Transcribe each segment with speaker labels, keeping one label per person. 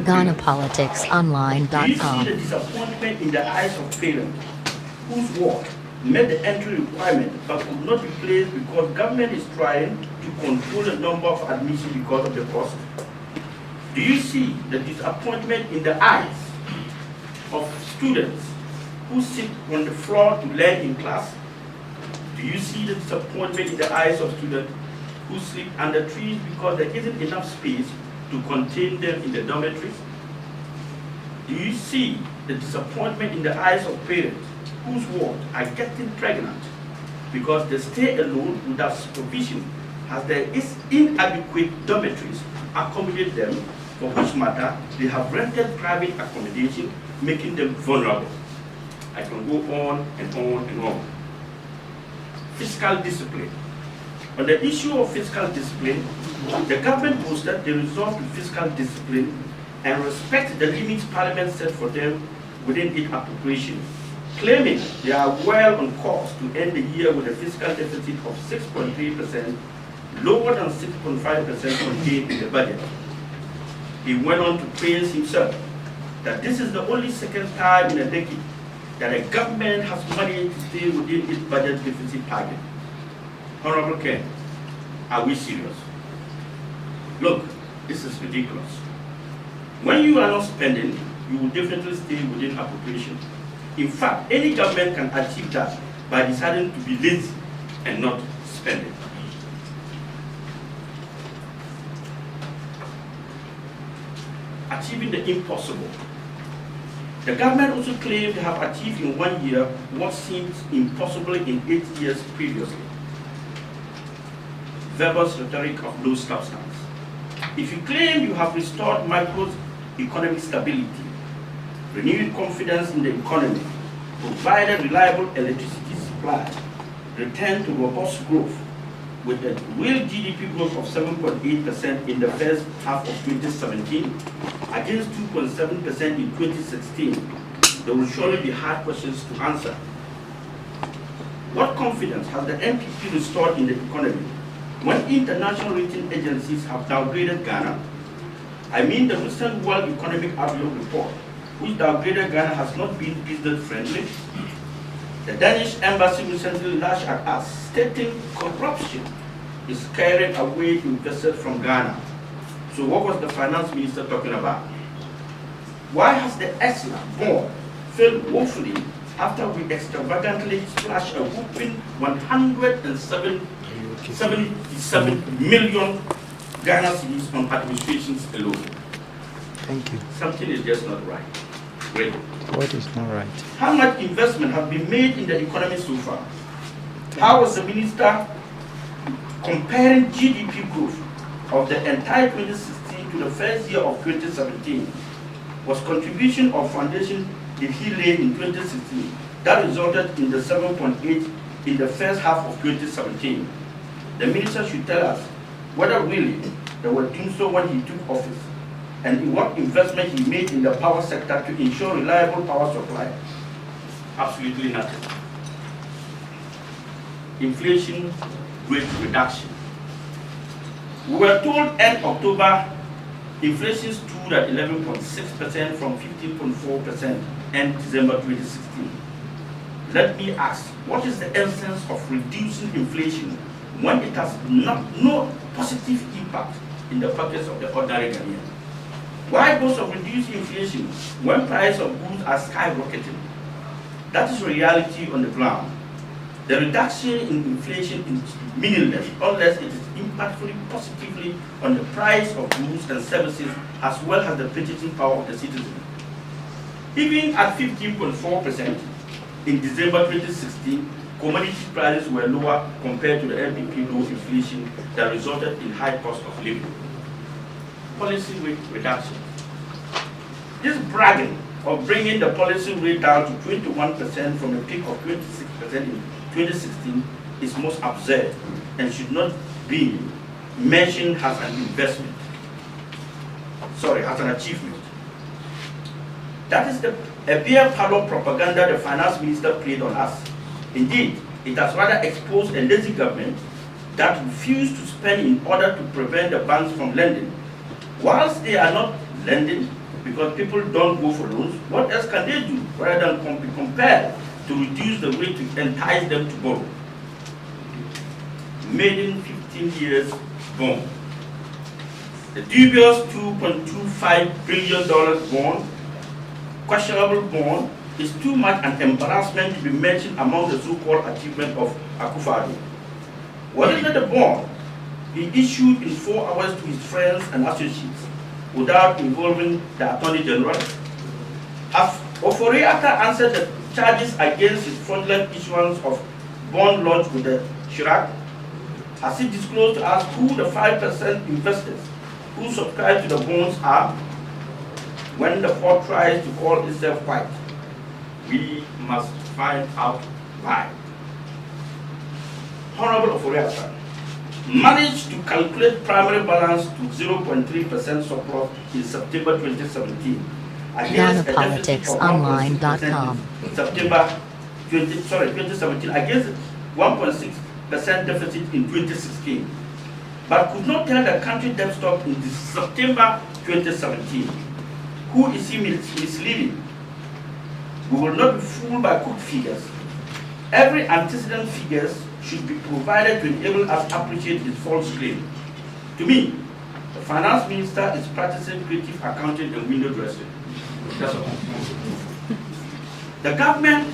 Speaker 1: GhanaPoliticsOnline.com.
Speaker 2: Do you see the disappointment in the eyes of parents whose work met the entry requirement but could not be placed because government is trying to control the number of admissions because of the cost? Do you see the disappointment in the eyes of students who sit on the floor to learn in class? Do you see the disappointment in the eyes of students who sleep under trees because there isn't enough space to contain them in the dormitories? Do you see the disappointment in the eyes of parents whose wards are getting pregnant because they stay alone without supervision as there is inadequate dormitories accommodate them, for which matter they have rented private accommodation, making them vulnerable? I can go on and on and on. Fiscal discipline. On the issue of fiscal discipline, the government boasted they resolve to fiscal discipline and respect the limits Parliament set for them within its appropriation, claiming they are well on course to end the year with a fiscal deficit of 6.3%, lower than 6.5% contained in the budget. He went on to praise himself that this is the only second time in a decade that a government has managed to stay within its budget deficit target. Honorable Ken, are we serious? Look, this is ridiculous. When you are not spending, you will definitely stay within appropriation. In fact, any government can achieve that by deciding to be lazy and not spending. Achieving the impossible. The government also claimed they have achieved in 1 year what seemed impossible in 8 years previously. Verbal rhetoric of no substance. If you claim you have restored macroeconomic stability, renewed confidence in the economy, provided reliable electricity supply, returned to robust growth, with a real GDP growth of 7.8% in the first half of 2017 against 2.7% in 2016, there will surely be hard questions to answer. What confidence has the NPP restored in the economy when international rating agencies have downgraded Ghana? I mean the recent World Economic Outlook report, which downgraded Ghana has not been business friendly. The Danish embassy recently lashed at us, stating corruption is carrying away investors from Ghana. So what was the finance minister talking about? Why has the ESNA board failed woefully after we extravagantly splashed a whopping 177 million Ghana cedis on administrations alone?
Speaker 3: Thank you.
Speaker 2: Something is just not right. Really.
Speaker 3: What is not right?
Speaker 2: How much investment has been made in the economy so far? How was the minister comparing GDP growth of the entire 2016 to the first year of 2017? Was contribution or foundation did he lay in 2016 that resulted in the 7.8 in the first half of 2017? The minister should tell us whether really they were doing so when he took office, and in what investment he made in the power sector to ensure reliable power supply. Absolutely nothing. Inflation rate reduction. We were told end October, inflation stood at 11.6% from 15.4% end December 2016. Let me ask, what is the essence of reducing inflation when it has no positive impact in the pockets of the ordinary Ghanaian? Why boast of reducing inflation when price of goods are skyrocketing? That is reality on the ground. The reduction in inflation is meaningless unless it is impactfully positively on the price of goods and services as well as the purchasing power of the citizen. Even at 15.4% in December 2016, commodity prices were lower compared to the NPP low inflation that resulted in high cost of living. Policy rate reduction. This bragging of bringing the policy rate down to 21% from a peak of 26% in 2016 is most absurd and should not be mentioned as an investment. Sorry, as an achievement. That is a beer parlor propaganda the finance minister played on us. Indeed, it has rather exposed a lazy government that refused to spend in order to prevent the banks from lending. Whilst they are not lending, because people don't go for loans, what else can they do rather than be compelled to reduce the rate to entice them to borrow? Maiden 15 years bond. The dubious $2.25 billion bond, questionable bond, is too much an embarrassment to be mentioned among the so-called achievement of Akufo-Addo. Wasn't it a bond he issued in 4 hours to his friends and associates without involving the Attorney General? As Ofori-Atta answered the charges against his fraudulent issuance of bond lodged with the Chirac, has he disclosed to us who the 5% investors who subscribe to the bonds are? When the court tries to call itself white, we must find out why. Honorable Ofori-Atta managed to calculate primary balance to 0.3% surplus in September 2017 against a deficit of 1.6% in September 2017 against 1.6% deficit in 2016, but could not tell the country debt stock in September 2017. Who is he misleading? We will not be fooled by cooked figures. Every antecedent figures should be provided to enable us to appreciate his false claim. To me, the finance minister is practicing creative accounting and window dressing. That's all. The government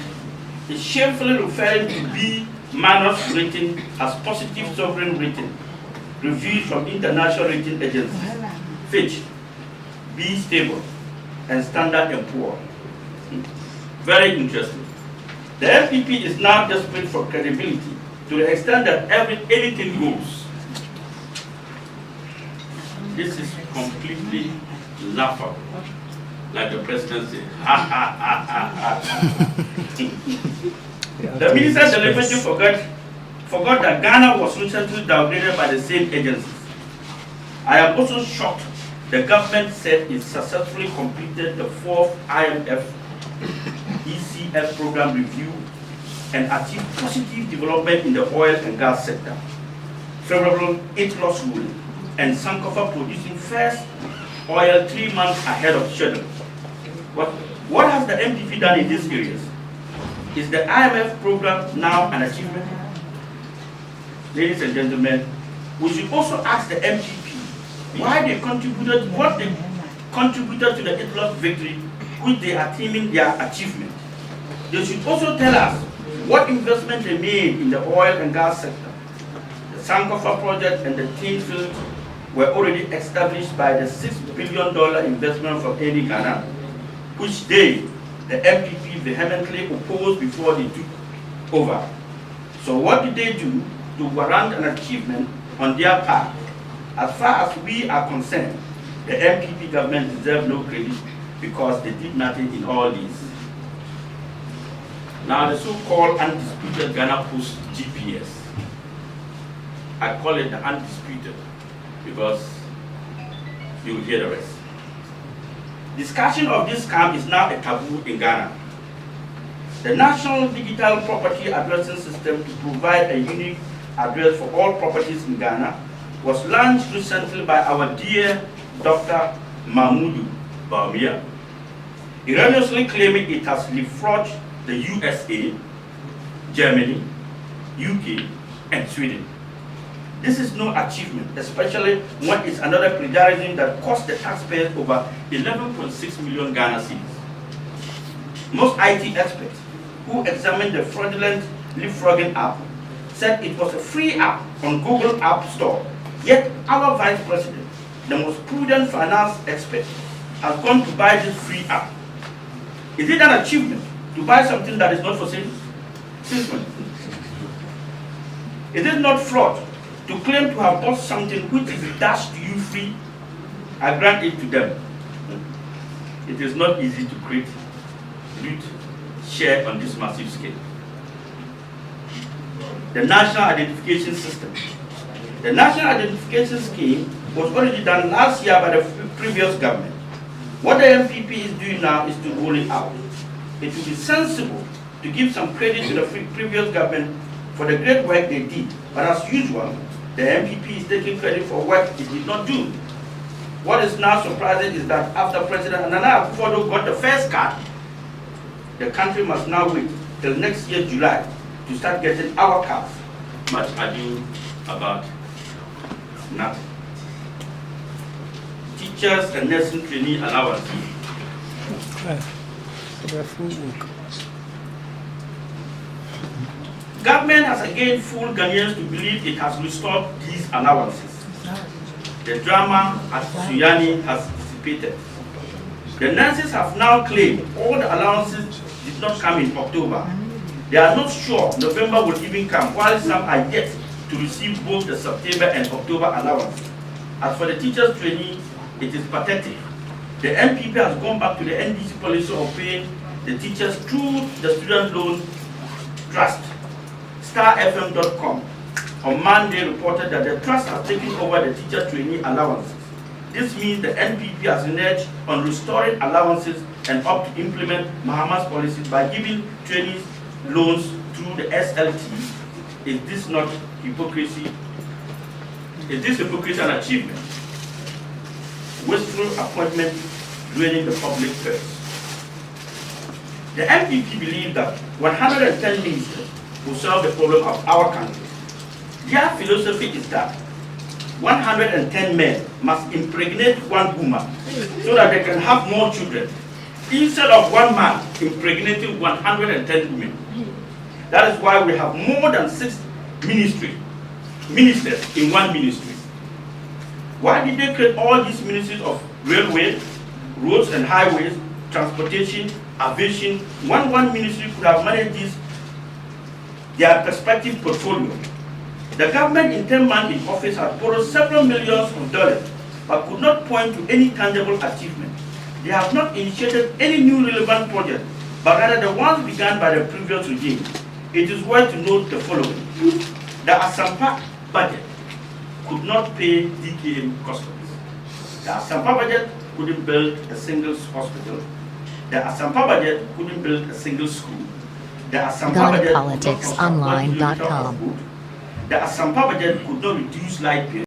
Speaker 2: is shamefully referring to B- rating as positive sovereign rating, reviews from international rating agencies, Fitch, B stable, and Standard & Poor. Very interesting. The MPP is now desperate for credibility to the extent that anything goes. This is completely laughable. Like the president said, ha ha ha ha ha. The minister deliberately forgot that Ghana was recently downgraded by the same agencies. I am also shocked the government said it successfully completed the 4th IMF ECF program review and achieved positive development in the oil and gas sector. Favorable 8-loss ruling and Sankofa producing first oil 3 months ahead of schedule. What has the MPP done in these areas? Is the IMF program now an achievement? Ladies and gentlemen, we should also ask the MPP why they contributed, what they contributed to the 8-loss victory, which they are deeming their achievement. They should also tell us what investment they made in the oil and gas sector. The Sankofa project and the tin field were already established by the $6 billion investment from Eni Ghana, which they, the MPP, vehemently opposed before they took over. So what did they do to warrant an achievement on their part? As far as we are concerned, the MPP government deserves no credit because they did nothing in all these. Now the so-called undisputed Ghana Post GPS. I call it the undisputed because you will hear the rest. Discussion of this scam is now a taboo in Ghana. The National Digital Property Addressing System to provide a unique address for all properties in Ghana was launched recently by our dear Dr. Mahmoud Bawumia, erroneously claiming it has leapfrogged the USA, Germany, UK, and Sweden. This is no achievement, especially when it's another plagiarism that cost the taxpayers over 11.6 million Ghana cedis. Most IT experts who examined the fraudulent leapfrogging app said it was a free app on Google App Store. Yet our vice president, the most prudent finance expert, has gone to buy this free app. Is it an achievement to buy something that is not for sale? Since when? Is it not fraud to claim to have bought something which is dashed to you free? I grant it to them. It is not easy to create, loot, share on this massive scale. The National Identification System. The National Identification Scheme was already done last year by the previous government. What the MPP is doing now is to roll it out. It would be sensible to give some credit to the previous government for the great work they did. But as usual, the MPP is taking credit for work it did not do. What is now surprising is that after President Nana Addo got the first card, the country must now wait till next year, July, to start getting our cards. Much ado about nothing. Teachers and nursing trainee allowances. Government has again fooled Ghanaians to believe it has restored these allowances. The drama at Suyani has dissipated. The nurses have now claimed all the allowances did not come in October. They are not sure November will even come, while some are yet to receive both the September and October allowance. As for the teachers' trainee, it is pathetic. The NPP has gone back to the NDC policy of paying the teachers through the student loan trust. StarFM.com on Monday reported that the trust has taken over the teacher trainee allowances. This means the NPP has reneged on restoring allowances and opt to implement Mahama's policies by giving trainees loans through the SLT. Is this not hypocrisy? Is this hypocrisy an achievement? Wasteful appointment draining the public purse. The NPP believe that 110 ministers will solve the problem of our country. Their philosophy is that 110 men must impregnate one woman so that they can have more children, instead of one man impregnating 110 women. That is why we have more than 6 ministers in one ministry. Why did they create all these ministries of railway, roads and highways, transportation, aviation? One ministry could have managed their respective portfolio. The government in 10 months in office has borrowed several millions of dollars, but could not point to any tangible achievement. They have not initiated any new relevant project, but rather the ones begun by the previous regime. It is worth to note the following. The Asampa budget could not pay DKM customs. The Asampa budget couldn't build a single hospital. The Asampa budget couldn't build a single school. The Asampa budget
Speaker 1: GhanaPoliticsOnline.com.
Speaker 2: The Asampa budget could not reduce light bill.